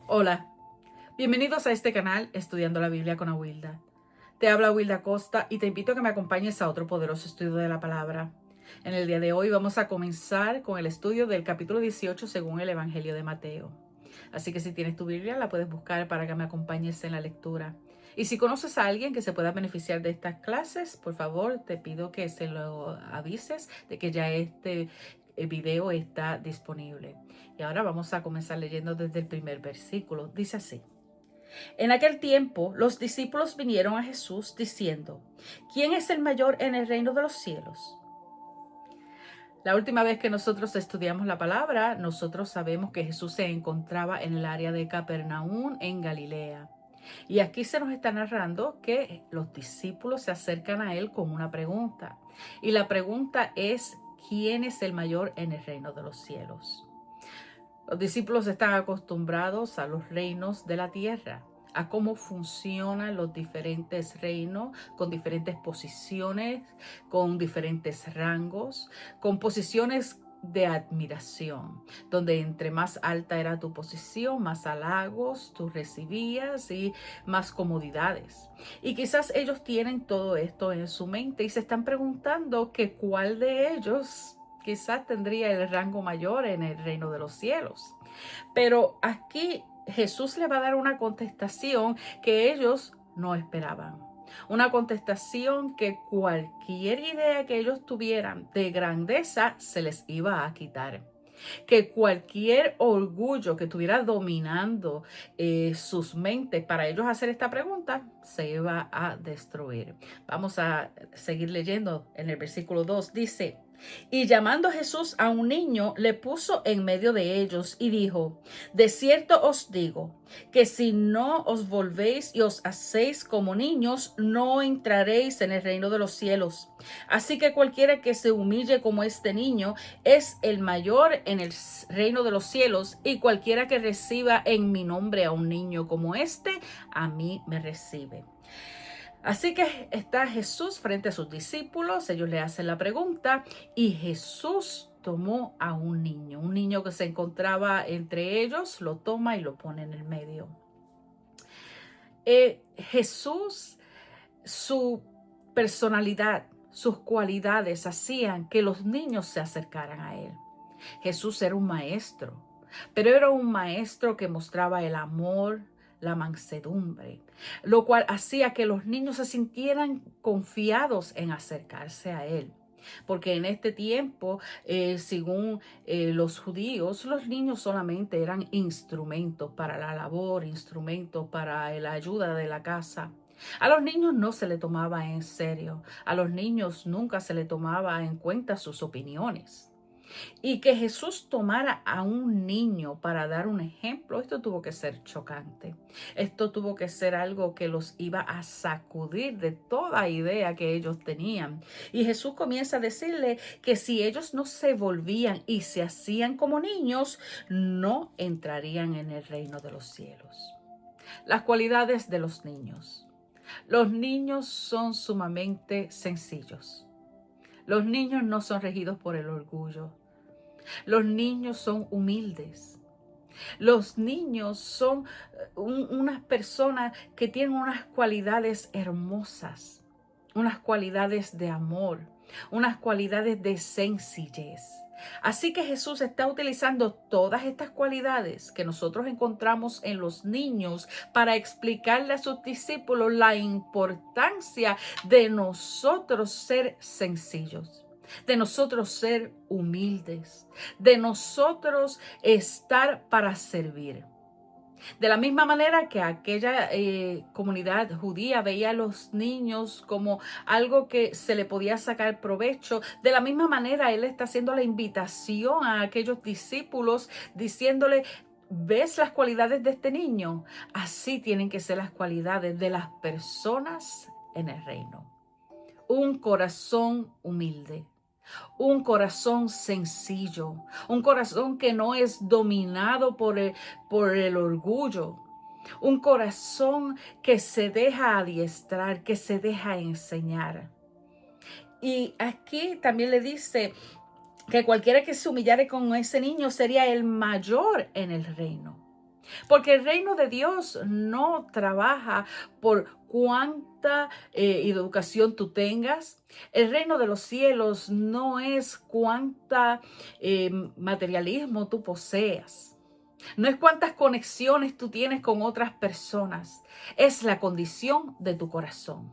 Hola, bienvenidos a este canal Estudiando la Biblia con Awilda. Te habla Awilda Costa y te invito a que me acompañes a otro poderoso estudio de la palabra. En el día de hoy vamos a comenzar con el estudio del capítulo 18 según el Evangelio de Mateo. Así que si tienes tu Biblia la puedes buscar para que me acompañes en la lectura. Y si conoces a alguien que se pueda beneficiar de estas clases, por favor te pido que se lo avises de que ya este video está disponible. Y ahora vamos a comenzar leyendo desde el primer versículo. Dice así: En aquel tiempo los discípulos vinieron a Jesús diciendo: ¿Quién es el mayor en el reino de los cielos? La última vez que nosotros estudiamos la palabra, nosotros sabemos que Jesús se encontraba en el área de Capernaum, en Galilea. Y aquí se nos está narrando que los discípulos se acercan a él con una pregunta. Y la pregunta es: ¿quién es el mayor en el reino de los cielos? Los discípulos están acostumbrados a los reinos de la tierra, a cómo funcionan los diferentes reinos, con diferentes posiciones, con diferentes rangos, con posiciones de admiración, donde entre más alta era tu posición, más halagos tú recibías y más comodidades. Y quizás ellos tienen todo esto en su mente y se están preguntando que cuál de ellos quizás tendría el rango mayor en el reino de los cielos. Pero aquí Jesús le va a dar una contestación que ellos no esperaban. Una contestación que cualquier idea que ellos tuvieran de grandeza se les iba a quitar. Que cualquier orgullo que estuviera dominando sus mentes para ellos hacer esta pregunta se iba a destruir. Vamos a seguir leyendo en el versículo 2. Dice: Y llamando a Jesús a un niño, le puso en medio de ellos y dijo: De cierto os digo, que si no os volvéis y os hacéis como niños, no entraréis en el reino de los cielos. Así que cualquiera que se humille como este niño es el mayor en el reino de los cielos, y cualquiera que reciba en mi nombre a un niño como este, a mí me recibe. Así que está Jesús frente a sus discípulos, ellos le hacen la pregunta y Jesús tomó a un niño que se encontraba entre ellos, lo toma y lo pone en el medio. Jesús, su personalidad, sus cualidades hacían que los niños se acercaran a él. Jesús era un maestro, pero era un maestro que mostraba el amor, la mansedumbre, lo cual hacía que los niños se sintieran confiados en acercarse a él. Porque en este tiempo, según los judíos, los niños solamente eran instrumentos para la labor, instrumentos para la ayuda de la casa. A los niños no se le tomaba en serio, a los niños nunca se le tomaba en cuenta sus opiniones. Y que Jesús tomara a un niño para dar un ejemplo, esto tuvo que ser chocante. Esto tuvo que ser algo que los iba a sacudir de toda idea que ellos tenían. Y Jesús comienza a decirle que si ellos no se volvían y se hacían como niños, no entrarían en el reino de los cielos. Las cualidades de los niños. Los niños son sumamente sencillos. Los niños no son regidos por el orgullo. Los niños son humildes. Los niños son unas personas que tienen unas cualidades hermosas, unas cualidades de amor, unas cualidades de sencillez. Así que Jesús está utilizando todas estas cualidades que nosotros encontramos en los niños para explicarle a sus discípulos la importancia de nosotros ser sencillos, de nosotros ser humildes, de nosotros estar para servir. De la misma manera que aquella comunidad judía veía a los niños como algo que se le podía sacar provecho, de la misma manera Él está haciendo la invitación a aquellos discípulos diciéndole: ¿ves las cualidades de este niño? Así tienen que ser las cualidades de las personas en el reino. Un corazón humilde. Un corazón sencillo, un corazón que no es dominado por el orgullo, un corazón que se deja adiestrar, que se deja enseñar. Y aquí también le dice que cualquiera que se humillare con ese niño sería el mayor en el reino. Porque el reino de Dios no trabaja por cuánta educación tú tengas. El reino de los cielos no es cuánta materialismo tú poseas. No es cuántas conexiones tú tienes con otras personas. Es la condición de tu corazón.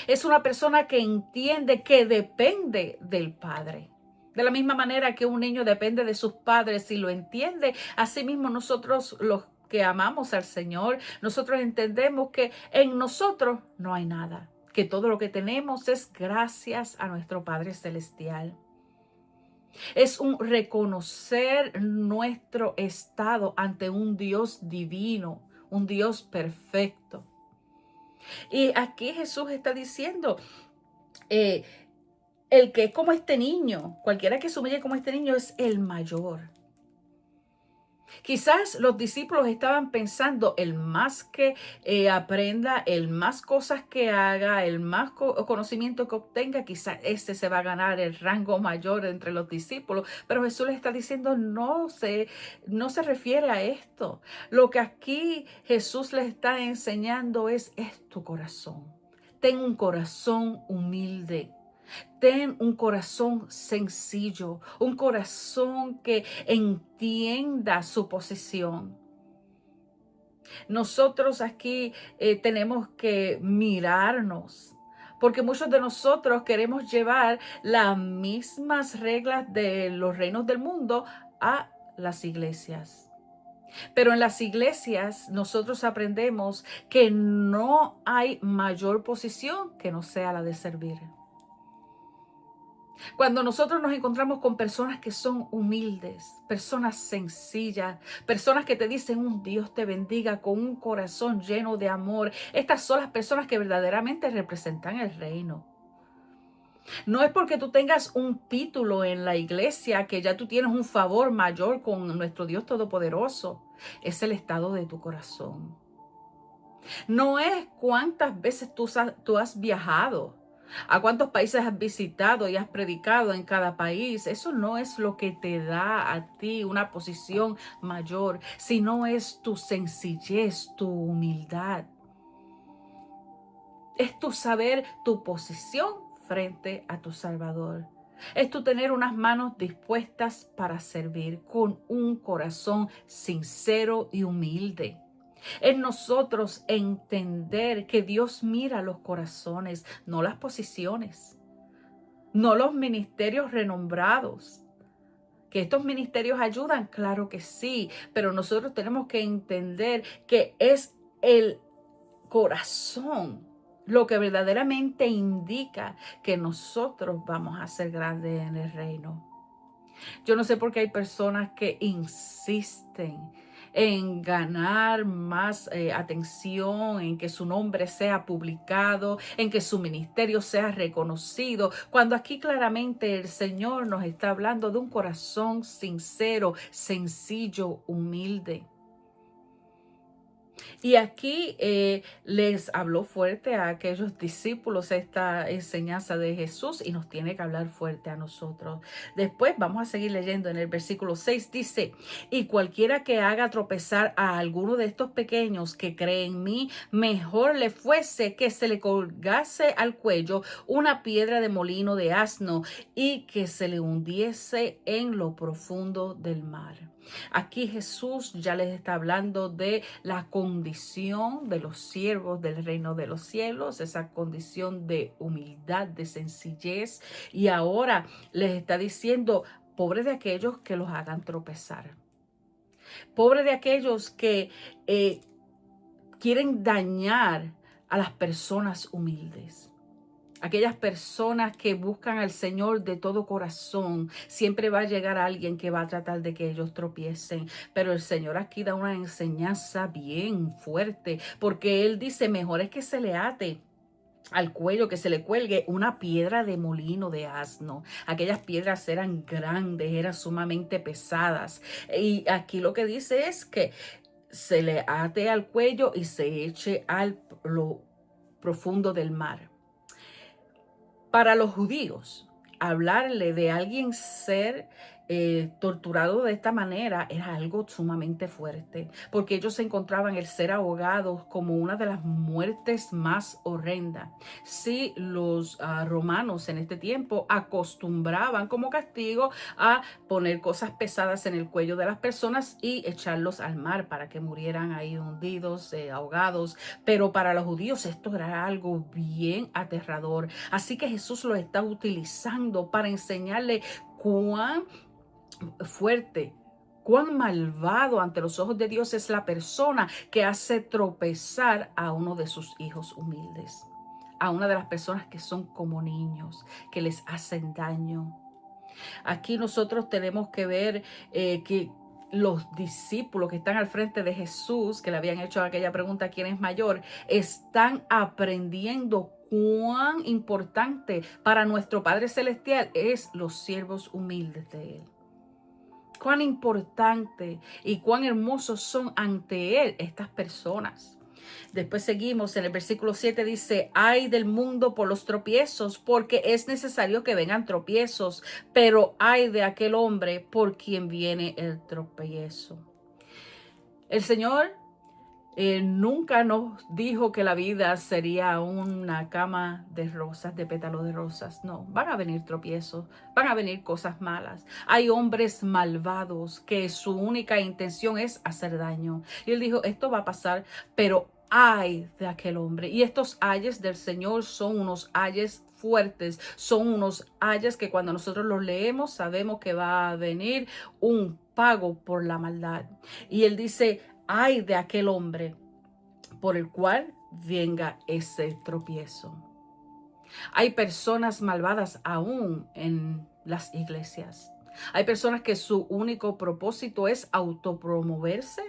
Es una persona que entiende que depende del Padre. De la misma manera que un niño depende de sus padres y lo entiende, asimismo nosotros los que amamos al Señor, nosotros entendemos que en nosotros no hay nada, que todo lo que tenemos es gracias a nuestro Padre Celestial. Es un reconocer nuestro estado ante un Dios divino, un Dios perfecto. Y aquí Jesús está diciendo, el que es como este niño, cualquiera que se humille como este niño es el mayor. Quizás los discípulos estaban pensando, el más que aprenda, el más cosas que haga, el más conocimiento que obtenga, quizás ese se va a ganar el rango mayor entre los discípulos. Pero Jesús les está diciendo, no se refiere a esto. Lo que aquí Jesús les está enseñando es tu corazón. Ten un corazón humilde. Ten un corazón sencillo, un corazón que entienda su posición. Nosotros aquí tenemos que mirarnos, porque muchos de nosotros queremos llevar las mismas reglas de los reinos del mundo a las iglesias. Pero en las iglesias nosotros aprendemos que no hay mayor posición que no sea la de servir. Cuando nosotros nos encontramos con personas que son humildes, personas sencillas, personas que te dicen un Dios te bendiga con un corazón lleno de amor, estas son las personas que verdaderamente representan el reino. No es porque tú tengas un título en la iglesia que ya tú tienes un favor mayor con nuestro Dios Todopoderoso. Es el estado de tu corazón. No es cuántas veces tú has viajado. ¿A cuántos países has visitado y has predicado en cada país? Eso no es lo que te da a ti una posición mayor, sino es tu sencillez, tu humildad. Es tu saber tu posición frente a tu Salvador. Es tu tener unas manos dispuestas para servir con un corazón sincero y humilde. Es nosotros entender que Dios mira los corazones, no las posiciones, no los ministerios renombrados. Que estos ministerios ayudan, claro que sí, pero nosotros tenemos que entender que es el corazón lo que verdaderamente indica que nosotros vamos a ser grandes en el reino. Yo no sé por qué hay personas que insisten en ganar más atención, en que su nombre sea publicado, en que su ministerio sea reconocido, cuando aquí claramente el Señor nos está hablando de un corazón sincero, sencillo, humilde. Y aquí les habló fuerte a aquellos discípulos esta enseñanza de Jesús y nos tiene que hablar fuerte a nosotros. Después vamos a seguir leyendo en el versículo 6, dice, y cualquiera que haga tropezar a alguno de estos pequeños que cree en mí, mejor le fuese que se le colgase al cuello una piedra de molino de asno y que se le hundiese en lo profundo del mar. Aquí Jesús ya les está hablando de la condición de los siervos del reino de los cielos, esa condición de humildad, de sencillez. Y ahora les está diciendo, pobre de aquellos que los hagan tropezar. Pobre de aquellos que quieren dañar a las personas humildes. Aquellas personas que buscan al Señor de todo corazón, siempre va a llegar alguien que va a tratar de que ellos tropiecen. Pero el Señor aquí da una enseñanza bien fuerte, porque Él dice, mejor es que se le ate al cuello, que se le cuelgue una piedra de molino de asno. Aquellas piedras eran grandes, eran sumamente pesadas. Y aquí lo que dice es que se le ate al cuello y se eche al lo profundo del mar. Para los judíos, hablarle de alguien ser torturado de esta manera era algo sumamente fuerte, porque ellos se encontraban el ser ahogados como una de las muertes más horrendas. Sí, los romanos en este tiempo acostumbraban como castigo a poner cosas pesadas en el cuello de las personas y echarlos al mar para que murieran ahí hundidos, ahogados. Pero para los judíos esto era algo bien aterrador. Así que Jesús lo está utilizando para enseñarle cuán fuerte, cuán malvado ante los ojos de Dios es la persona que hace tropezar a uno de sus hijos humildes, a una de las personas que son como niños, que les hacen daño. Aquí nosotros tenemos que ver que los discípulos que están al frente de Jesús, que le habían hecho aquella pregunta, ¿quién es mayor?, están aprendiendo cuán importante para nuestro Padre Celestial es los siervos humildes de Él. Cuán importante y cuán hermosos son ante Él estas personas. Después seguimos en el versículo 7, dice: ay del mundo por los tropiezos, porque es necesario que vengan tropiezos, pero ay de aquel hombre por quien viene el tropiezo. El Señor nunca nos dijo que la vida sería una cama de rosas, de pétalos de rosas. No, van a venir tropiezos, van a venir cosas malas. Hay hombres malvados que su única intención es hacer daño. Y Él dijo, esto va a pasar, pero ay de aquel hombre. Y estos ayes del Señor son unos ayes fuertes, son unos ayes que cuando nosotros los leemos sabemos que va a venir un pago por la maldad. Y Él dice, ay de aquel hombre por el cual venga ese tropiezo. Hay personas malvadas aún en las iglesias. Hay personas que su único propósito es autopromoverse,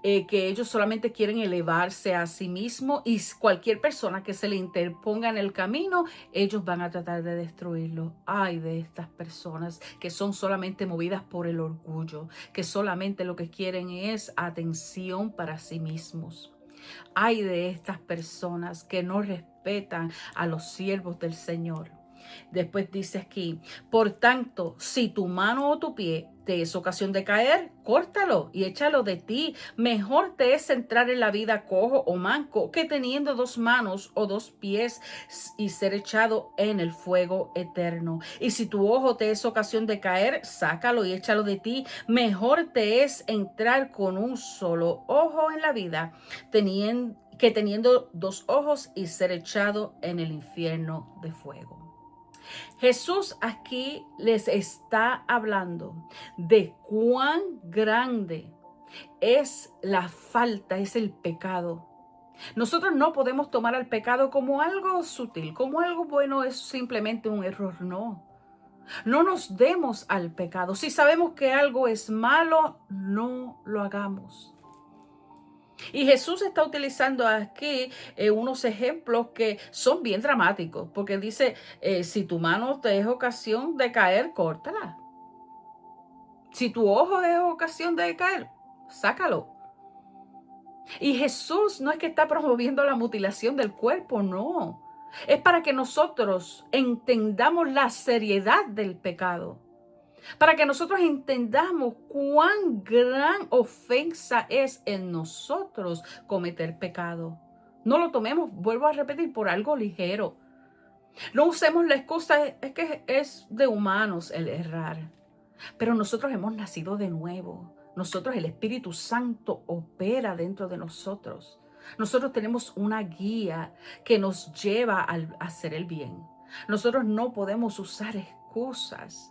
que ellos solamente quieren elevarse a sí mismos y cualquier persona que se le interponga en el camino, ellos van a tratar de destruirlo. Ay de estas personas que son solamente movidas por el orgullo, que solamente lo que quieren es atención para sí mismos. Ay de estas personas que no respetan a los siervos del Señor. Después dice aquí, por tanto, si tu mano o tu pie te es ocasión de caer, córtalo y échalo de ti. Mejor te es entrar en la vida cojo o manco que teniendo 2 manos o 2 pies y ser echado en el fuego eterno. Y si tu ojo te es ocasión de caer, sácalo y échalo de ti. Mejor te es entrar con un solo ojo en la vida que teniendo 2 ojos y ser echado en el infierno de fuego. Jesús aquí les está hablando de cuán grande es la falta, es el pecado. Nosotros no podemos tomar al pecado como algo sutil, como algo bueno, es simplemente un error, no. No nos demos al pecado. Si sabemos que algo es malo, no lo hagamos. Y Jesús está utilizando aquí unos ejemplos que son bien dramáticos, porque dice, si tu mano te es ocasión de caer, córtala. Si tu ojo es ocasión de caer, sácalo. Y Jesús no es que está promoviendo la mutilación del cuerpo, no. Es para que nosotros entendamos la seriedad del pecado. Para que nosotros entendamos cuán gran ofensa es en nosotros cometer pecado. No lo tomemos, vuelvo a repetir, por algo ligero. No usemos la excusa, es que es de humanos el errar. Pero nosotros hemos nacido de nuevo. Nosotros, el Espíritu Santo opera dentro de nosotros. Nosotros tenemos una guía que nos lleva a hacer el bien. Nosotros no podemos usar excusas.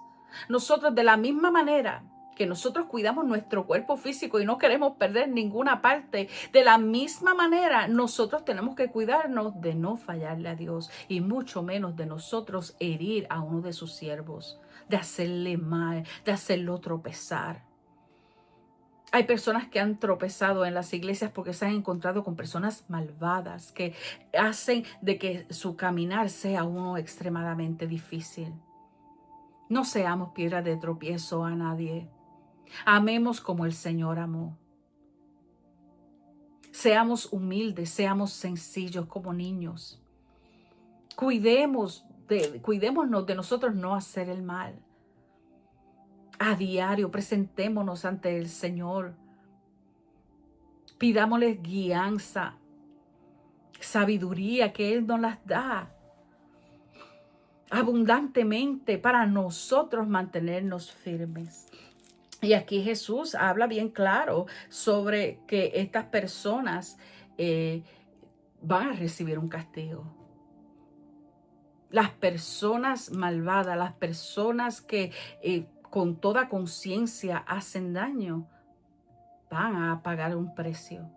Nosotros, de la misma manera que nosotros cuidamos nuestro cuerpo físico y no queremos perder ninguna parte, de la misma manera nosotros tenemos que cuidarnos de no fallarle a Dios y mucho menos de nosotros herir a uno de sus siervos, de hacerle mal, de hacerlo tropezar. Hay personas que han tropezado en las iglesias porque se han encontrado con personas malvadas que hacen de que su caminar sea uno extremadamente difícil. No seamos piedra de tropiezo a nadie. Amemos como el Señor amó. Seamos humildes, seamos sencillos como niños. Cuidemos cuidémonos de nosotros no hacer el mal. A diario presentémonos ante el Señor. Pidámosle guianza, sabiduría que Él nos las da abundantemente para nosotros mantenernos firmes. Y aquí Jesús habla bien claro sobre que estas personas van a recibir un castigo. Las personas malvadas, las personas que con toda conciencia hacen daño, van a pagar un precio.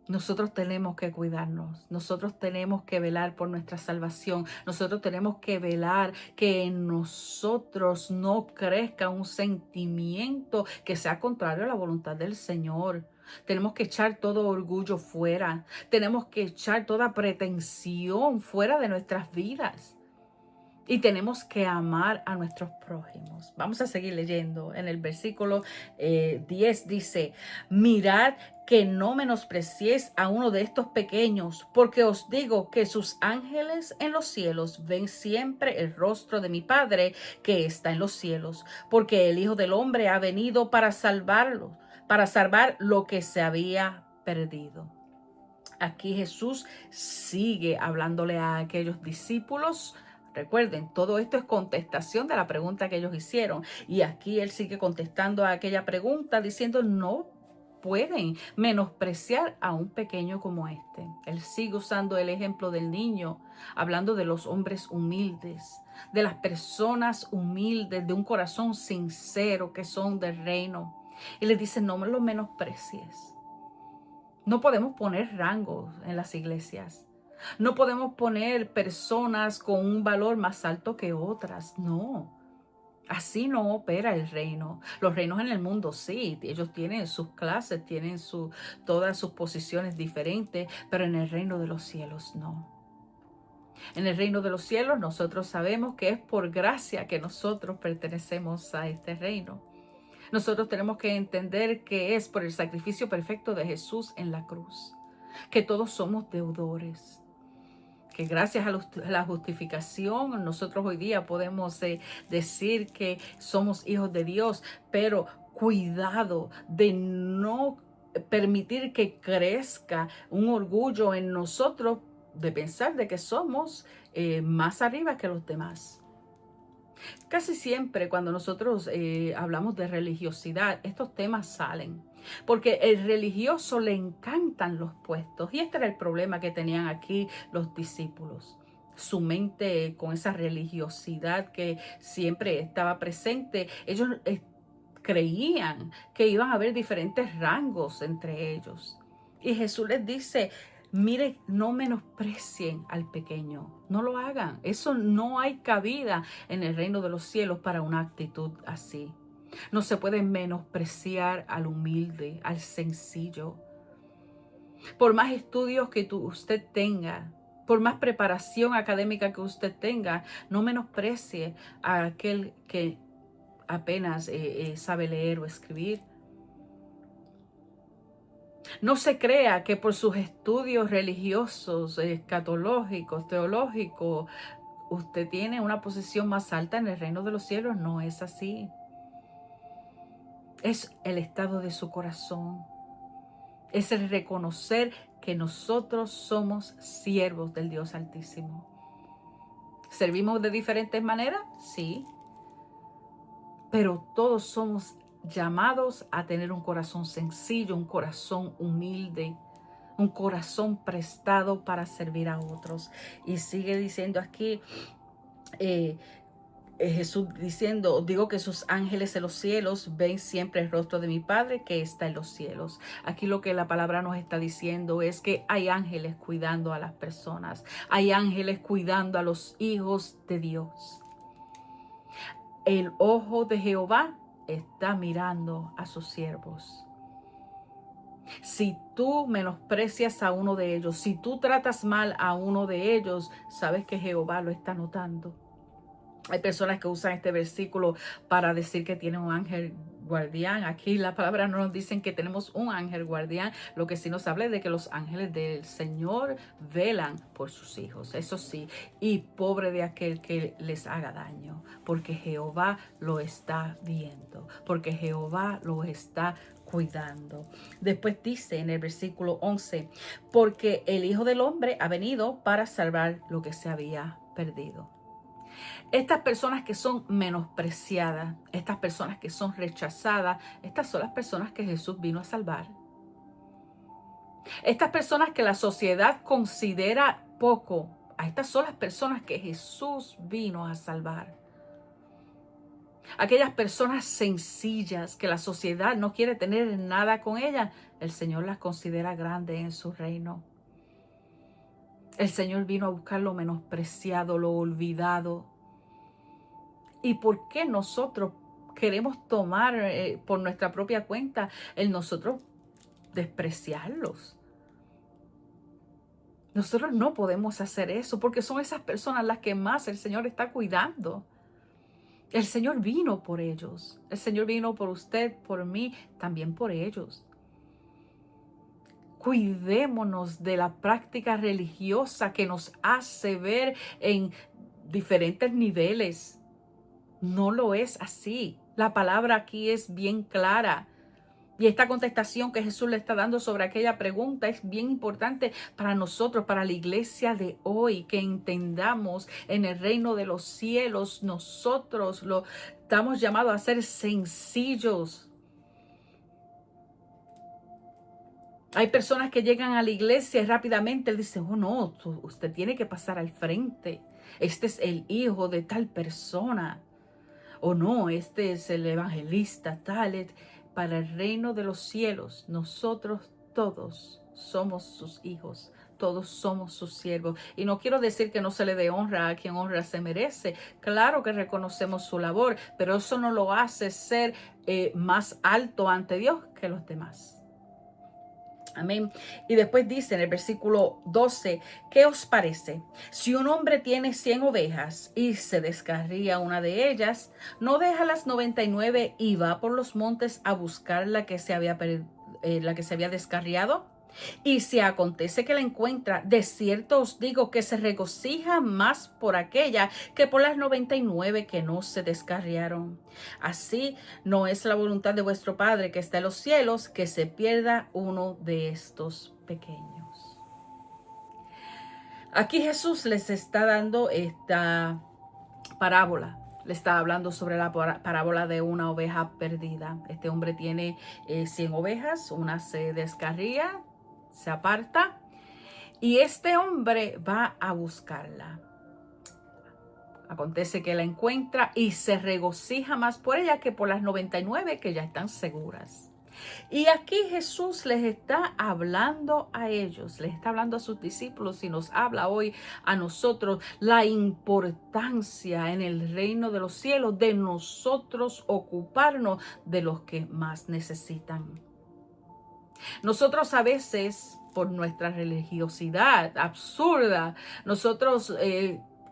Nosotros tenemos que cuidarnos, nosotros tenemos que velar por nuestra salvación, nosotros tenemos que velar que en nosotros no crezca un sentimiento que sea contrario a la voluntad del Señor. Tenemos que echar todo orgullo fuera, tenemos que echar toda pretensión fuera de nuestras vidas. Y tenemos que amar a nuestros prójimos. Vamos a seguir leyendo. En el versículo 10 dice: mirad que no menospreciéis a uno de estos pequeños, porque os digo que sus ángeles en los cielos ven siempre el rostro de mi Padre que está en los cielos, porque el Hijo del Hombre ha venido para salvar lo que se había perdido. Aquí Jesús sigue hablándole a aquellos discípulos. Recuerden, todo esto es contestación de la pregunta que ellos hicieron. Y aquí Él sigue contestando a aquella pregunta diciendo: no pueden menospreciar a un pequeño como este. Él sigue usando el ejemplo del niño, hablando de los hombres humildes, de las personas humildes, de un corazón sincero que son del reino. Y les dice: no me lo menosprecies. No podemos poner rangos en las iglesias. No podemos poner personas con un valor más alto que otras. No. Así no opera el reino. Los reinos en el mundo sí, ellos tienen sus clases, tienen todas sus posiciones diferentes, pero en el reino de los cielos no. En el reino de los cielos nosotros sabemos que es por gracia que nosotros pertenecemos a este reino. Nosotros tenemos que entender que es por el sacrificio perfecto de Jesús en la cruz, que todos somos deudores, que gracias a la justificación nosotros hoy día podemos decir que somos hijos de Dios, pero cuidado de no permitir que crezca un orgullo en nosotros de pensar de que somos más arriba que los demás. Casi siempre cuando nosotros hablamos de religiosidad, estos temas salen, porque el religioso le encantan los puestos. Y este era el problema que tenían aquí los discípulos. Su mente con esa religiosidad que siempre estaba presente, ellos creían que iban a haber diferentes rangos entre ellos. Y Jesús les dice: mire, no menosprecien al pequeño, no lo hagan. Eso no hay cabida en el reino de los cielos para una actitud así. No se puede menospreciar al humilde, al sencillo. Por más estudios que usted tenga, por más preparación académica que usted tenga, no menosprecie a aquel que apenas sabe leer o escribir. No se crea que por sus estudios religiosos, escatológicos, teológicos, usted tiene una posición más alta en el reino de los cielos. No es así. Es el estado de su corazón. Es el reconocer que nosotros somos siervos del Dios Altísimo. ¿Servimos de diferentes maneras? Sí. Pero todos somos llamados a tener un corazón sencillo, un corazón humilde, un corazón prestado para servir a otros. Y sigue diciendo aquí Jesús diciendo: digo que sus ángeles en los cielos ven siempre el rostro de mi Padre que está en los cielos. Aquí lo que la palabra nos está diciendo es que hay ángeles cuidando a las personas, hay ángeles cuidando a los hijos de Dios. El ojo de Jehová está mirando a sus siervos. Si tú menosprecias a uno de ellos, si tú tratas mal a uno de ellos, sabes que Jehová lo está notando. Hay personas que usan este versículo para decir que tienen un ángel guardián. Aquí la palabra no nos dicen que tenemos un ángel guardián, lo que sí nos habla es de que los ángeles del Señor velan por sus hijos, eso sí, y pobre de aquel que les haga daño, porque Jehová lo está viendo, porque Jehová lo está cuidando. Después dice en el versículo 11, porque el Hijo del Hombre ha venido para salvar lo que se había perdido. Estas personas que son menospreciadas, estas personas que son rechazadas, estas son las personas que Jesús vino a salvar. Estas personas que la sociedad considera poco, a estas son las personas que Jesús vino a salvar. Aquellas personas sencillas que la sociedad no quiere tener nada con ellas, el Señor las considera grandes en su reino. El Señor vino a buscar lo menospreciado, lo olvidado. ¿Y por qué nosotros queremos tomar por nuestra propia cuenta el nosotros despreciarlos? Nosotros no podemos hacer eso porque son esas personas las que más el Señor está cuidando. El Señor vino por ellos. El Señor vino por usted, por mí, también por ellos. Cuidémonos de la práctica religiosa que nos hace ver en diferentes niveles. No lo es así. La palabra aquí es bien clara. Y esta contestación que Jesús le está dando sobre aquella pregunta es bien importante para nosotros, para la iglesia de hoy, que entendamos en el reino de los cielos, nosotros estamos llamados a ser sencillos. Hay personas que llegan a la iglesia y rápidamente dicen, oh no, usted tiene que pasar al frente. Este es el hijo de tal persona. O no, este es el evangelista tal. Para el reino de los cielos, nosotros todos somos sus hijos, todos somos sus siervos. Y no quiero decir que no se le dé honra a quien honra se merece. Claro que reconocemos su labor, pero eso no lo hace ser más alto ante Dios que los demás. Amén. Y después dice en el versículo 12, ¿qué os parece? Si un hombre tiene 100 ovejas y se descarría una de ellas, ¿no deja las 99 y va por los montes a buscar la que se había descarriado? Y si acontece que la encuentra, de cierto os digo que se regocija más por aquella que por las 99 que no se descarriaron. Así no es la voluntad de vuestro Padre que está en los cielos, que se pierda uno de estos pequeños. Aquí Jesús les está dando esta parábola. Le está hablando sobre la parábola de una oveja perdida. Este hombre tiene 100 ovejas, una se descarría, se aparta y este hombre va a buscarla. Acontece que la encuentra y se regocija más por ella que por las 99 que ya están seguras. Y aquí Jesús les está hablando a ellos, les está hablando a sus discípulos y nos habla hoy a nosotros la importancia en el reino de los cielos de nosotros ocuparnos de los que más necesitan. Nosotros a veces, por nuestra religiosidad absurda, nosotros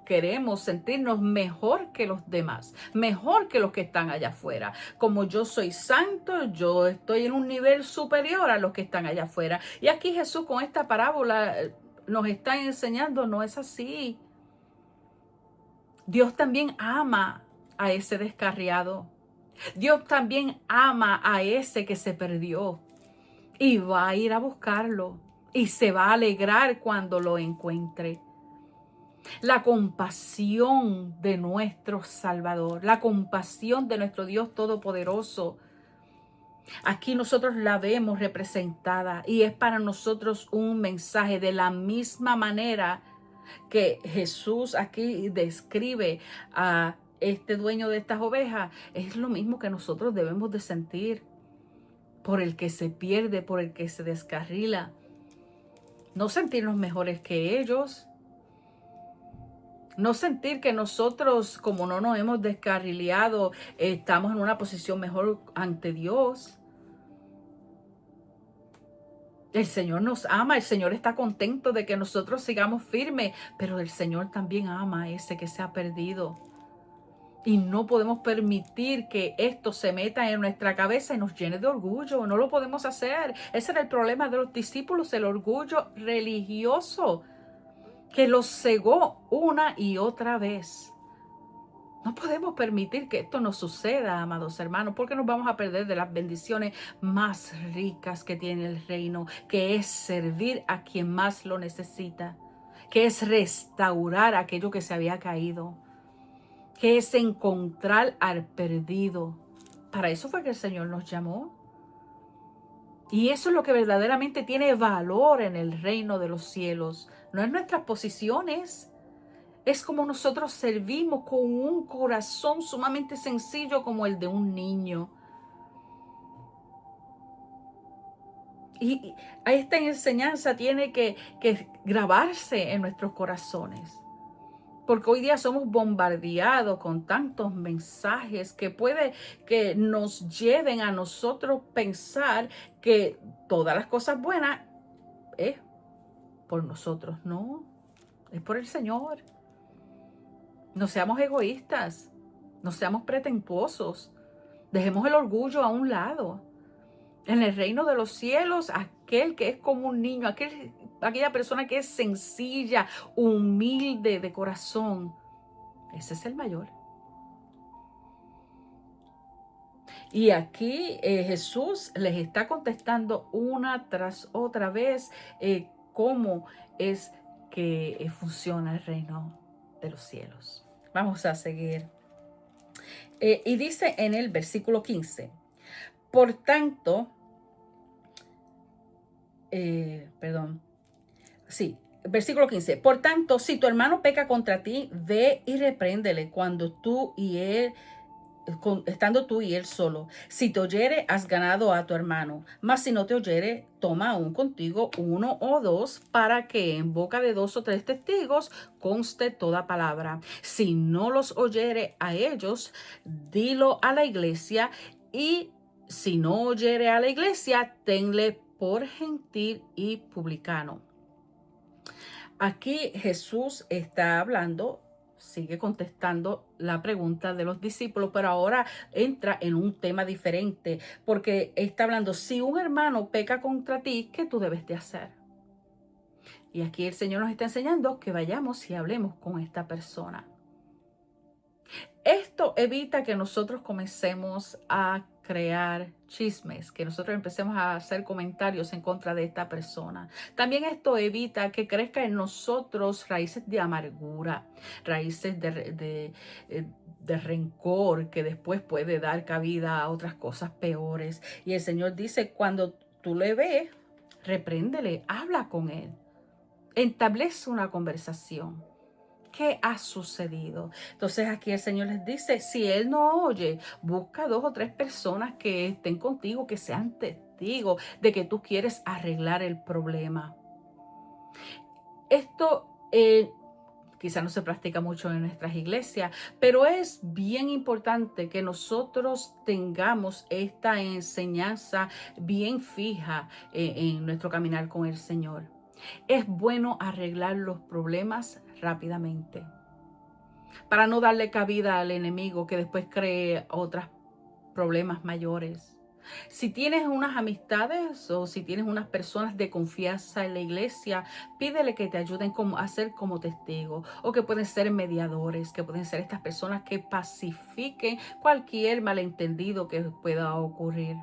queremos sentirnos mejor que los demás, mejor que los que están allá afuera. Como yo soy santo, yo estoy en un nivel superior a los que están allá afuera. Y aquí Jesús con esta parábola nos está enseñando, no es así. Dios también ama a ese descarriado. Dios también ama a ese que se perdió. Y va a ir a buscarlo. Y se va a alegrar cuando lo encuentre. La compasión de nuestro Salvador. La compasión de nuestro Dios Todopoderoso. Aquí nosotros la vemos representada. Y es para nosotros un mensaje de la misma manera que Jesús aquí describe a este dueño de estas ovejas. Es lo mismo que nosotros debemos de sentir. Por el que se pierde, por el que se descarrila. No sentirnos mejores que ellos. No sentir que nosotros, como no nos hemos descarrileado, estamos en una posición mejor ante Dios. El Señor nos ama, el Señor está contento de que nosotros sigamos firmes, pero el Señor también ama a ese que se ha perdido. Y no podemos permitir que esto se meta en nuestra cabeza y nos llene de orgullo. No lo podemos hacer. Ese era el problema de los discípulos, el orgullo religioso que los cegó una y otra vez. No podemos permitir que esto nos suceda, amados hermanos, porque nos vamos a perder de las bendiciones más ricas que tiene el reino, que es servir a quien más lo necesita, que es restaurar aquello que se había caído, que es encontrar al perdido. Para eso fue que el Señor nos llamó. Y eso es lo que verdaderamente tiene valor en el reino de los cielos. No es nuestras posiciones. Es como nosotros servimos con un corazón sumamente sencillo como el de un niño. Y esta enseñanza tiene que grabarse en nuestros corazones. Porque hoy día somos bombardeados con tantos mensajes que puede que nos lleven a nosotros pensar que todas las cosas buenas es por nosotros. No, es por el Señor. No seamos egoístas, no seamos pretentuosos, dejemos el orgullo a un lado. En el reino de los cielos, aquel que es como un niño, aquella persona que es sencilla, humilde de corazón, ese es el mayor. Y aquí Jesús les está contestando una tras otra vez cómo es que funciona el reino de los cielos. Vamos a seguir. Y dice en el versículo 15, por tanto, versículo 15, por tanto, si tu hermano peca contra ti, ve y repréndele estando tú y él solo. Si te oyere, has ganado a tu hermano. Mas si no te oyere, toma aún contigo uno o dos, para que en boca de 2 o 3 testigos conste toda palabra. Si no los oyere a ellos, dilo a la iglesia, y si no oyere a la iglesia, tenle por gentil y publicano. Aquí Jesús está hablando, sigue contestando la pregunta de los discípulos, pero ahora entra en un tema diferente, porque está hablando, si un hermano peca contra ti, ¿qué tú debes de hacer? Y aquí el Señor nos está enseñando que vayamos y hablemos con esta persona. Esto evita que nosotros comencemos a crear chismes, que nosotros empecemos a hacer comentarios en contra de esta persona. También esto evita que crezca en nosotros raíces de amargura, raíces de rencor, que después puede dar cabida a otras cosas peores. Y el Señor dice, cuando tú le ves, repréndele, habla con él, establece una conversación. ¿Qué ha sucedido? Entonces aquí el Señor les dice, si él no oye, busca 2 o 3 personas que estén contigo, que sean testigos de que tú quieres arreglar el problema. Esto quizá no se practica mucho en nuestras iglesias, pero es bien importante que nosotros tengamos esta enseñanza bien fija en nuestro caminar con el Señor. Es bueno arreglar los problemas rápidamente para no darle cabida al enemigo que después cree otros problemas mayores. Si tienes unas amistades o si tienes unas personas de confianza en la iglesia, pídele que te ayuden a ser como testigos, o que pueden ser mediadores, que pueden ser estas personas que pacifiquen cualquier malentendido que pueda ocurrir.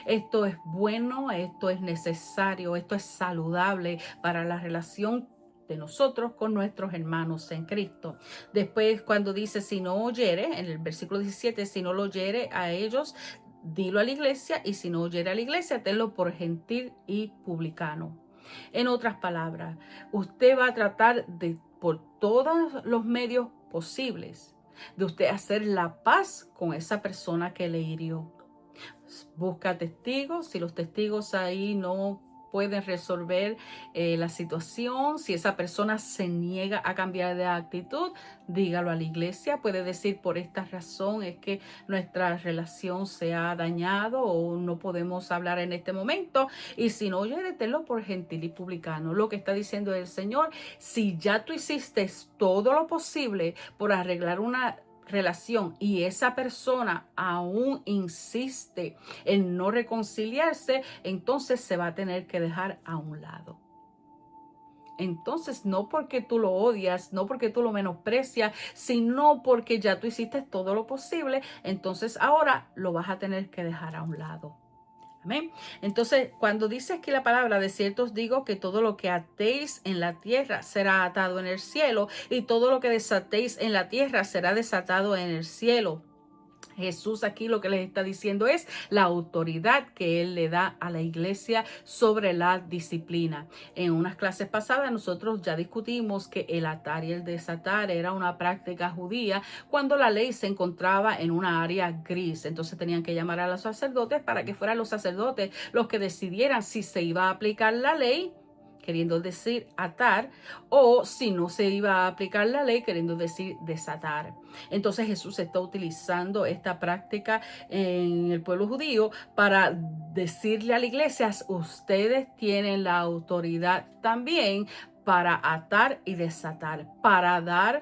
Esto es bueno, esto es necesario, esto es saludable para la relación de nosotros con nuestros hermanos en Cristo. Después, cuando dice, si no oyere, en el versículo 17, si no lo oyere a ellos, dilo a la iglesia, y si no oyere a la iglesia, tenlo por gentil y publicano. En otras palabras, usted va a tratar por todos los medios posibles, de usted hacer la paz con esa persona que le hirió. Busca testigos, si los testigos ahí no pueden resolver la situación, si esa persona se niega a cambiar de actitud, dígalo a la iglesia. Puede decir, por esta razón es que nuestra relación se ha dañado o no podemos hablar en este momento. Y si no, oye, deténlo por gentil y publicano. Lo que está diciendo el Señor, si ya tú hiciste todo lo posible por arreglar una relación y esa persona aún insiste en no reconciliarse, entonces se va a tener que dejar a un lado. Entonces, no porque tú lo odias, no porque tú lo menosprecias, sino porque ya tú hiciste todo lo posible, entonces ahora lo vas a tener que dejar a un lado. Amén. Entonces, cuando dice aquí la palabra, de cierto os digo que todo lo que atéis en la tierra será atado en el cielo, y todo lo que desatéis en la tierra será desatado en el cielo. Jesús aquí lo que les está diciendo es la autoridad que Él le da a la iglesia sobre la disciplina. En unas clases pasadas nosotros ya discutimos que el atar y el desatar era una práctica judía cuando la ley se encontraba en una área gris. Entonces tenían que llamar a los sacerdotes para que fueran los sacerdotes los que decidieran si se iba a aplicar la ley, queriendo decir atar, o si no se iba a aplicar la ley, queriendo decir desatar. Entonces Jesús está utilizando esta práctica en el pueblo judío para decirle a la iglesia, ustedes tienen la autoridad también para atar y desatar, para dar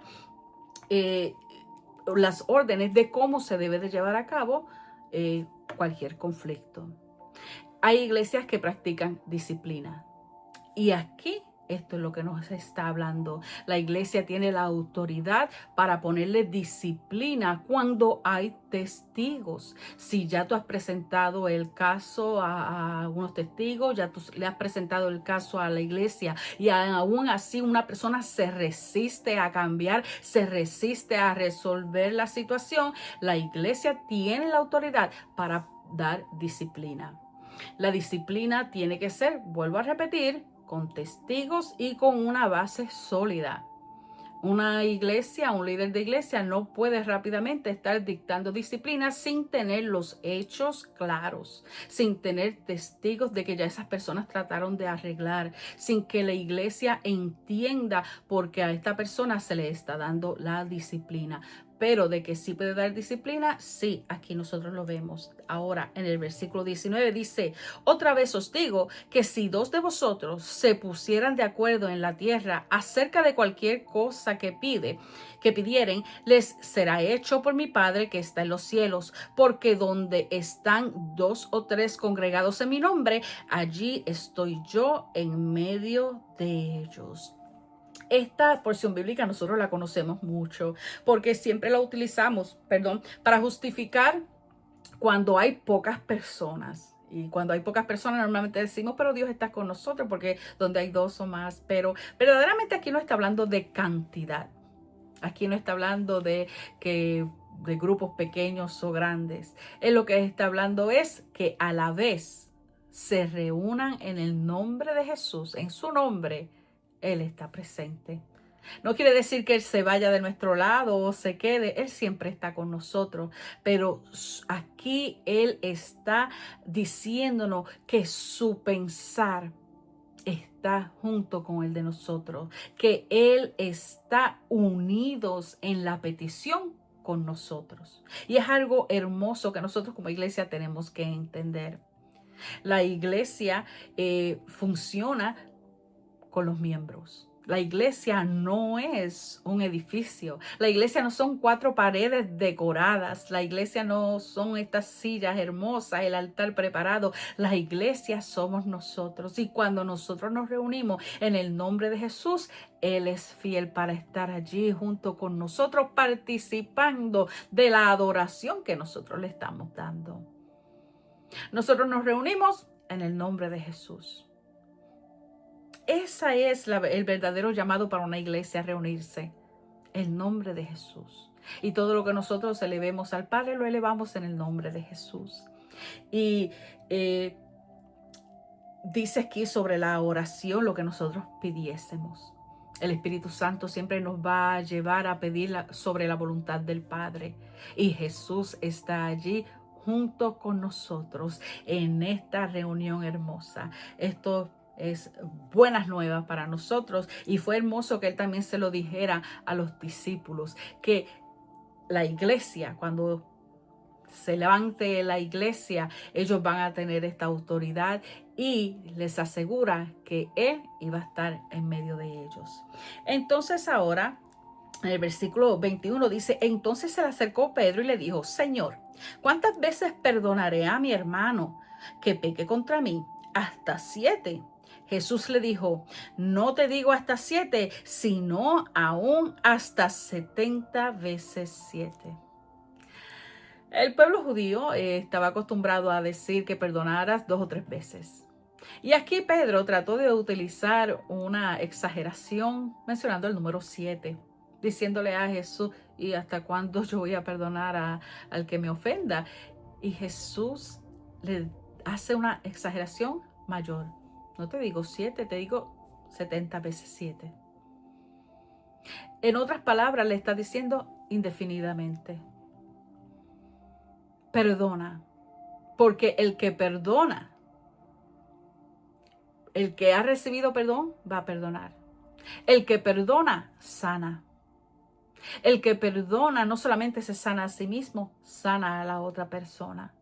las órdenes de cómo se debe de llevar a cabo cualquier conflicto. Hay iglesias que practican disciplina. Y aquí esto es lo que nos está hablando. La iglesia tiene la autoridad para ponerle disciplina cuando hay testigos. Si ya tú has presentado el caso a algunos testigos, ya tú le has presentado el caso a la iglesia y aún así una persona se resiste a cambiar, se resiste a resolver la situación, la iglesia tiene la autoridad para dar disciplina. La disciplina tiene que ser, vuelvo a repetir, con testigos y con una base sólida. Una iglesia, un líder de iglesia no puede rápidamente estar dictando disciplina sin tener los hechos claros, sin tener testigos de que ya esas personas trataron de arreglar, sin que la iglesia entienda por qué a esta persona se le está dando la disciplina. Pero de que sí puede dar disciplina, sí, aquí nosotros lo vemos. Ahora, en el versículo 19 dice, otra vez os digo que si dos de vosotros se pusieran de acuerdo en la tierra acerca de cualquier cosa que pidieren, les será hecho por mi Padre que está en los cielos, porque donde están dos o tres congregados en mi nombre, allí estoy yo en medio de ellos. Esta porción bíblica nosotros la conocemos mucho porque siempre la utilizamos, para justificar cuando hay pocas personas. Y cuando hay pocas personas normalmente decimos, pero Dios está con nosotros porque donde hay dos o más. Pero verdaderamente aquí no está hablando de cantidad. Aquí no está hablando de grupos pequeños o grandes. Lo que está hablando es que a la vez se reúnan en el nombre de Jesús, en su nombre, Él está presente. No quiere decir que Él se vaya de nuestro lado o se quede. Él siempre está con nosotros. Pero aquí Él está diciéndonos que su pensar está junto con el de nosotros. Que Él está unidos en la petición con nosotros. Y es algo hermoso que nosotros como iglesia tenemos que entender. La iglesia funciona con los miembros. La iglesia no es un edificio. La iglesia no son 4 paredes decoradas. La iglesia no son estas sillas hermosas, el altar preparado. La iglesia somos nosotros. Y cuando nosotros nos reunimos en el nombre de Jesús, Él es fiel para estar allí junto con nosotros, participando de la adoración que nosotros le estamos dando. Nosotros nos reunimos en el nombre de Jesús. Ese es el verdadero llamado para una iglesia, a reunirse. El nombre de Jesús. Y todo lo que nosotros elevemos al Padre, lo elevamos en el nombre de Jesús. Y dice aquí sobre la oración lo que nosotros pidiésemos. El Espíritu Santo siempre nos va a llevar a pedir sobre la voluntad del Padre. Y Jesús está allí junto con nosotros en esta reunión hermosa. Esto es buenas nuevas para nosotros y fue hermoso que Él también se lo dijera a los discípulos, que la iglesia, cuando se levante la iglesia, ellos van a tener esta autoridad y les asegura que Él iba a estar en medio de ellos. Entonces ahora En el versículo 21 dice, entonces se le acercó Pedro y le dijo, Señor, ¿cuántas veces perdonaré a mi hermano que peque contra mí? ¿Hasta 7? Jesús le dijo, no te digo hasta 7, sino aún hasta 70 veces 7. El pueblo judío estaba acostumbrado a decir que perdonaras 2 o 3 veces. Y aquí Pedro trató de utilizar una exageración mencionando el número 7, diciéndole a Jesús, ¿y hasta cuándo yo voy a perdonar al que me ofenda? Y Jesús le hace una exageración mayor. No te digo 7, te digo 70 veces 7. En otras palabras, le está diciendo indefinidamente, perdona, porque el que perdona, el que ha recibido perdón, va a perdonar. El que perdona, sana. El que perdona no solamente se sana a sí mismo, sana a la otra persona.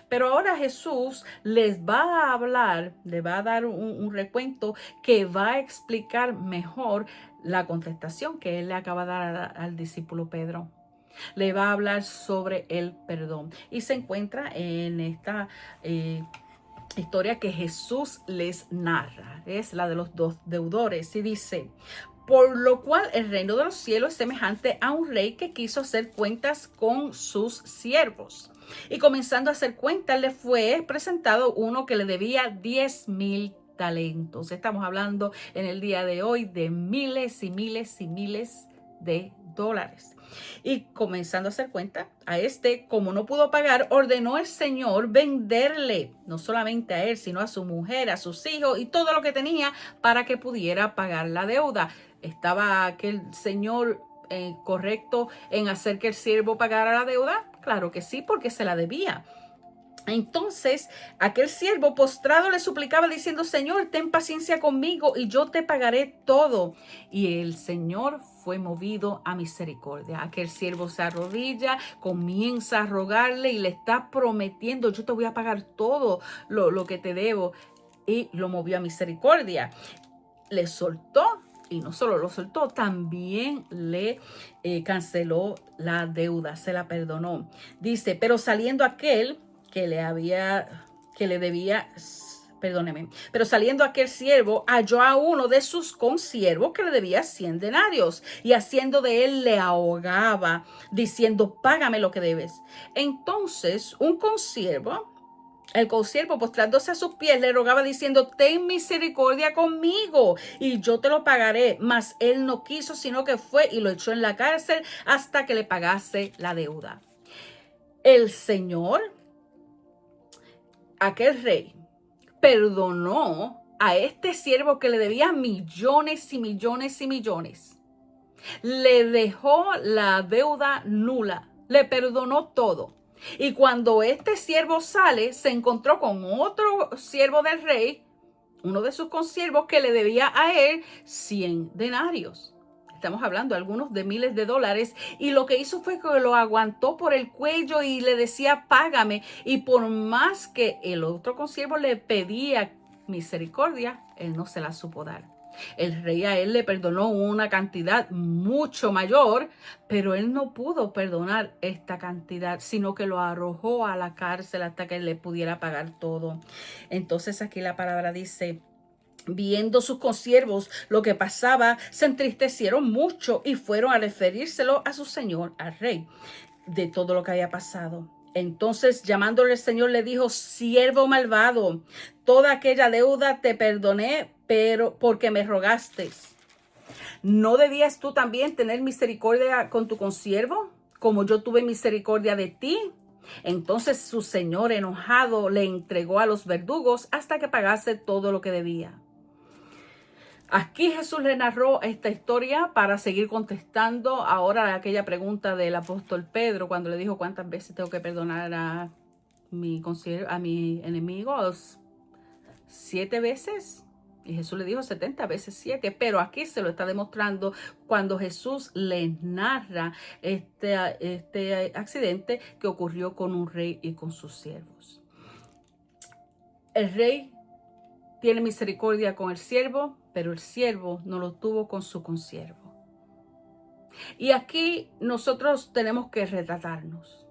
Pero ahora Jesús les va a hablar, le va a dar un recuento que va a explicar mejor la contestación que él le acaba de dar al discípulo Pedro. Le va a hablar sobre el perdón. Y se encuentra en esta historia que Jesús les narra. Es la de los 2 deudores. Y dice, por lo cual el reino de los cielos es semejante a un rey que quiso hacer cuentas con sus siervos. Y comenzando a hacer cuentas, le fue presentado uno que le debía 10,000 talentos. Estamos hablando en el día de hoy de miles y miles y miles de dólares. Y comenzando a hacer cuenta, a este, como no pudo pagar, ordenó el Señor venderle, no solamente a él, sino a su mujer, a sus hijos y todo lo que tenía para que pudiera pagar la deuda. ¿Estaba aquel señor correcto en hacer que el siervo pagara la deuda? Claro que sí, porque se la debía. Entonces aquel siervo postrado le suplicaba diciendo, Señor, ten paciencia conmigo y yo te pagaré todo. Y el Señor fue movido a misericordia. Aquel siervo se arrodilla, comienza a rogarle y le está prometiendo, yo te voy a pagar todo lo que te debo. Y lo movió a misericordia. Le soltó. Y no solo lo soltó, también le canceló la deuda, se la perdonó. Dice, pero saliendo aquel pero saliendo aquel siervo, halló a uno de sus consiervos que le debía 100 denarios y haciendo de él le ahogaba, diciendo, págame lo que debes. Entonces, el consiervo, postrándose a sus pies, le rogaba diciendo, ten misericordia conmigo y yo te lo pagaré. Mas él no quiso, sino que fue y lo echó en la cárcel hasta que le pagase la deuda. El Señor, aquel rey, perdonó a este siervo que le debía millones y millones y millones. Le dejó la deuda nula, le perdonó todo. Y cuando este siervo sale, se encontró con otro siervo del rey, uno de sus consiervos, que le debía a él 100 denarios. Estamos hablando de algunos de miles de dólares. Y lo que hizo fue que lo aguantó por el cuello y le decía, págame. Y por más que el otro consiervo le pedía misericordia, él no se la supo dar. El rey a él le perdonó una cantidad mucho mayor, pero él no pudo perdonar esta cantidad, sino que lo arrojó a la cárcel hasta que él le pudiera pagar todo. Entonces aquí la palabra dice, viendo sus consiervos lo que pasaba, se entristecieron mucho y fueron a referírselo a su señor, al rey, de todo lo que había pasado. Entonces, llamándole el Señor, le dijo, siervo malvado, toda aquella deuda te perdoné, pero porque me rogaste. ¿No debías tú también tener misericordia con tu consiervo, como yo tuve misericordia de ti? Entonces su señor, enojado, le entregó a los verdugos hasta que pagase todo lo que debía. Aquí Jesús le narró esta historia para seguir contestando ahora aquella pregunta del apóstol Pedro cuando le dijo cuántas veces tengo que perdonar a mi enemigo, 7 veces. Y Jesús le dijo 70 veces 7, pero aquí se lo está demostrando cuando Jesús le narra este accidente que ocurrió con un rey y con sus siervos. El rey tiene misericordia con el siervo, pero el siervo no lo tuvo con su consiervo. Y aquí nosotros tenemos que retratarnos.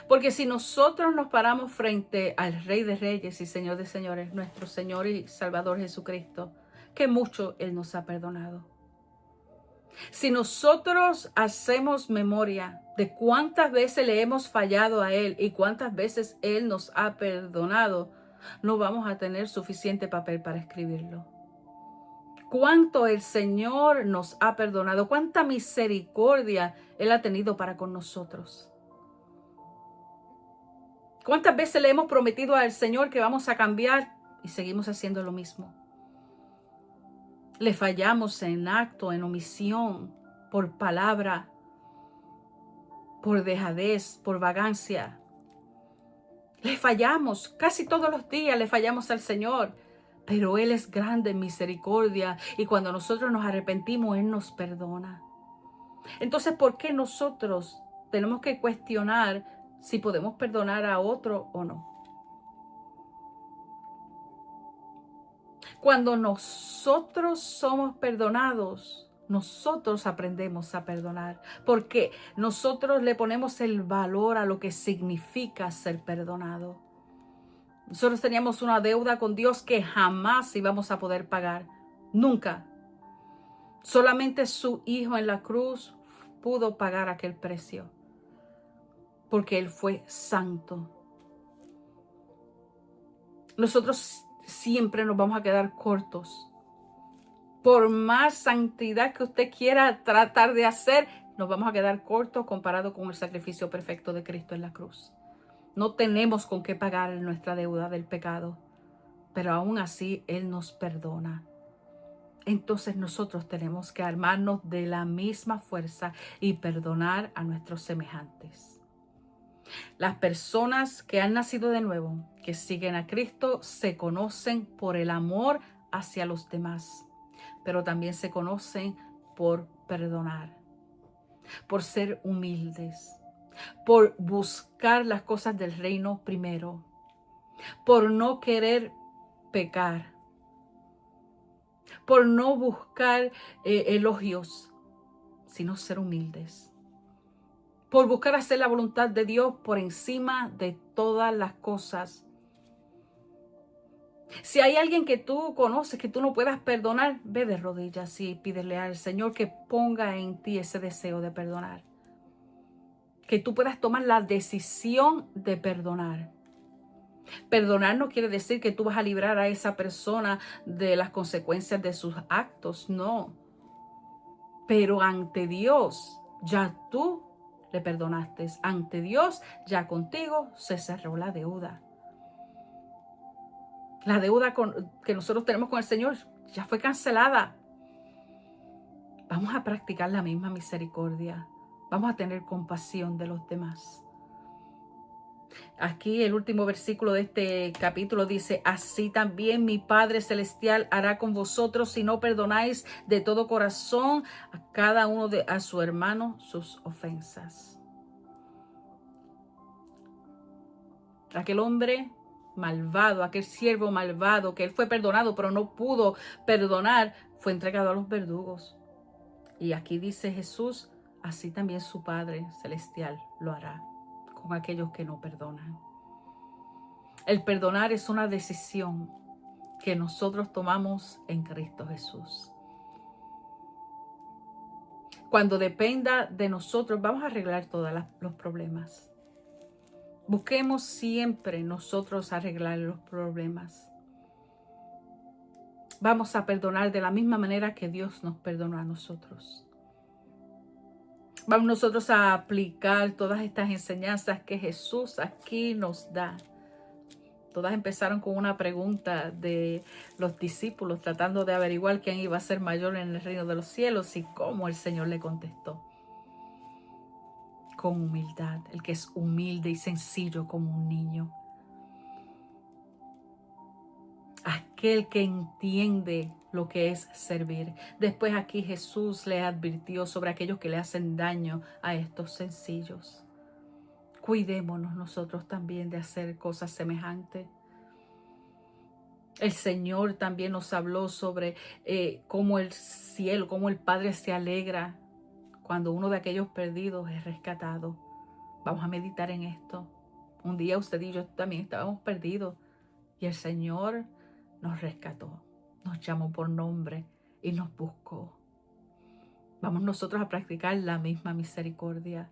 Porque si nosotros nos paramos frente al Rey de Reyes y Señor de Señores, nuestro Señor y Salvador Jesucristo, que mucho Él nos ha perdonado. Si nosotros hacemos memoria de cuántas veces le hemos fallado a Él y cuántas veces Él nos ha perdonado, no vamos a tener suficiente papel para escribirlo. Cuánto el Señor nos ha perdonado, cuánta misericordia Él ha tenido para con nosotros. ¿Cuántas veces le hemos prometido al Señor que vamos a cambiar y seguimos haciendo lo mismo? Le fallamos en acto, en omisión, por palabra, por dejadez, por vagancia. Le fallamos, casi todos los días le fallamos al Señor, pero Él es grande en misericordia y cuando nosotros nos arrepentimos, Él nos perdona. Entonces, ¿por qué nosotros tenemos que cuestionar si podemos perdonar a otro o no? Cuando nosotros somos perdonados, nosotros aprendemos a perdonar, porque nosotros le ponemos el valor a lo que significa ser perdonado. Nosotros teníamos una deuda con Dios que jamás íbamos a poder pagar, nunca. Solamente su Hijo en la cruz pudo pagar aquel precio, porque Él fue santo. Nosotros siempre nos vamos a quedar cortos. Por más santidad que usted quiera tratar de hacer, nos vamos a quedar cortos comparado con el sacrificio perfecto de Cristo en la cruz. No tenemos con qué pagar nuestra deuda del pecado, pero aún así Él nos perdona. Entonces nosotros tenemos que armarnos de la misma fuerza y perdonar a nuestros semejantes. Las personas que han nacido de nuevo, que siguen a Cristo, se conocen por el amor hacia los demás, pero también se conocen por perdonar, por ser humildes, por buscar las cosas del reino primero, por no querer pecar, por no buscar elogios, sino ser humildes, por buscar hacer la voluntad de Dios por encima de todas las cosas. Si hay alguien que tú conoces que tú no puedas perdonar, ve de rodillas y pídele al Señor que ponga en ti ese deseo de perdonar. Que tú puedas tomar la decisión de perdonar. Perdonar no quiere decir que tú vas a librar a esa persona de las consecuencias de sus actos, no. Pero ante Dios, ya tú le perdonaste. Ante Dios, ya contigo se cerró la deuda. La deuda que nosotros tenemos con el Señor ya fue cancelada. Vamos a practicar la misma misericordia. Vamos a tener compasión de los demás. Aquí el último versículo de este capítulo dice: así también mi Padre Celestial hará con vosotros si no perdonáis de todo corazón a cada uno a su hermano sus ofensas. Aquel hombre malvado, aquel siervo malvado que él fue perdonado pero no pudo perdonar, fue entregado a los verdugos. Y aquí dice Jesús: así también su Padre Celestial lo hará con aquellos que no perdonan. El perdonar es una decisión que nosotros tomamos en Cristo Jesús. Cuando dependa de nosotros, vamos a arreglar todos los problemas. Busquemos siempre nosotros arreglar los problemas. Vamos a perdonar de la misma manera que Dios nos perdonó a nosotros. Vamos nosotros a aplicar todas estas enseñanzas que Jesús aquí nos da. Todas empezaron con una pregunta de los discípulos tratando de averiguar quién iba a ser mayor en el reino de los cielos y cómo el Señor le contestó. Con humildad, el que es humilde y sencillo como un niño. Aquel que entiende lo que es servir. Después aquí Jesús le advirtió sobre aquellos que le hacen daño a estos sencillos. Cuidémonos nosotros también de hacer cosas semejantes. El Señor también nos habló sobre cómo el cielo, cómo el Padre se alegra cuando uno de aquellos perdidos es rescatado. Vamos a meditar en esto. Un día usted y yo también estábamos perdidos y el Señor nos rescató, nos llamó por nombre y nos buscó. Vamos nosotros a practicar la misma misericordia.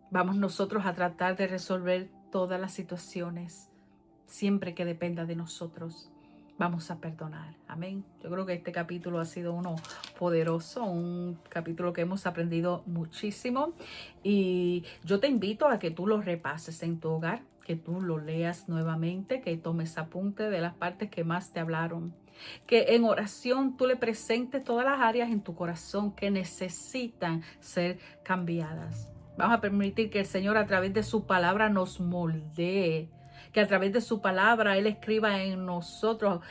Vamos nosotros a tratar de resolver todas las situaciones, siempre que dependa de nosotros. Vamos a perdonar. Amén. Yo creo que este capítulo ha sido uno poderoso, un capítulo que hemos aprendido muchísimo. Y yo te invito a que tú lo repases en tu hogar, que tú lo leas nuevamente, que tomes apunte de las partes que más te hablaron. Que en oración tú le presentes todas las áreas en tu corazón que necesitan ser cambiadas. Vamos a permitir que el Señor a través de su palabra nos moldee, que a través de su palabra Él escriba en nosotros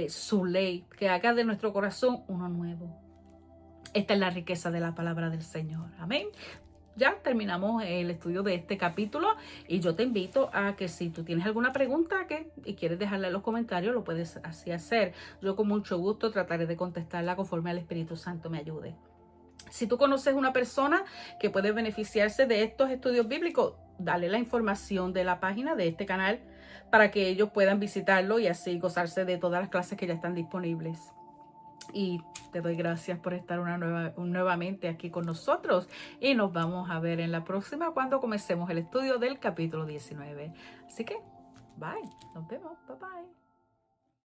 su ley, que haga de nuestro corazón uno nuevo. Esta es la riqueza de la palabra del Señor. Amén. Ya terminamos el estudio de este capítulo y yo te invito a que si tú tienes alguna pregunta y quieres dejarla en los comentarios, lo puedes así hacer. Yo con mucho gusto trataré de contestarla conforme al Espíritu Santo me ayude. Si tú conoces una persona que puede beneficiarse de estos estudios bíblicos, dale la información de la página de este canal para que ellos puedan visitarlo y así gozarse de todas las clases que ya están disponibles. Y te doy gracias por estar nuevamente aquí con nosotros y nos vamos a ver en la próxima cuando comencemos el estudio del capítulo 19. Así que, bye, nos vemos, bye bye.